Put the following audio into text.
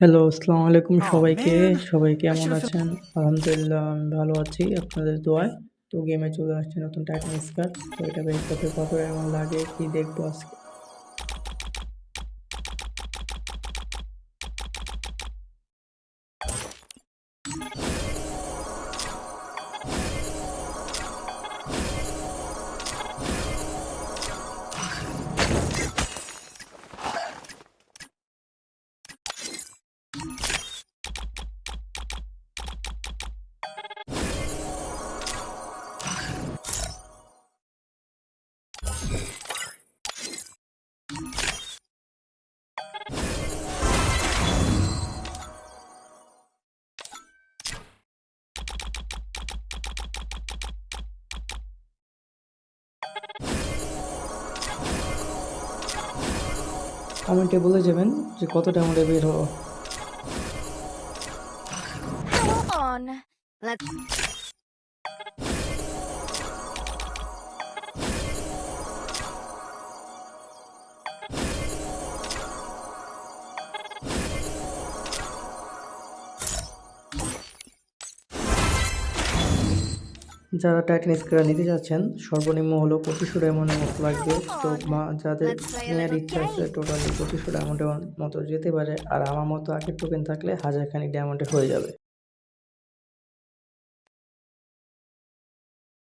Hello, আসসালামু আলাইকুম Oh সবাইকে। man, সবাই I কেমন should have filled. আছেন? আলহামদুলিল্লাহ আমি ভালো আছি আপনাদের দোয়ায়। তো গেমে চলে আসছে নতুন টাইটান স্কার। তো এটা বের করতে কত ডায়মন্ড লাগে কি দেখবো আজকে। কমেন্টে বলে যাবেন যে কত ডায়মন্ডে বের হলো। Hold on. Let's. যারা টাইটান স্কার নিতে যাচ্ছেন সর্বনিম্ন হলো 2500 ডায়মন্ডের মতো লাগবে। Hold তো on. যাদের Let's play a নেয়ার little ইচ্ছা আছে game. টোটালি 2500 ডায়মন্ডের মতো যেতে পারে। আর আমার মতো আগের টোকেন থাকলে হাজারখানেক ডায়মন্ডে হয়ে যাবে।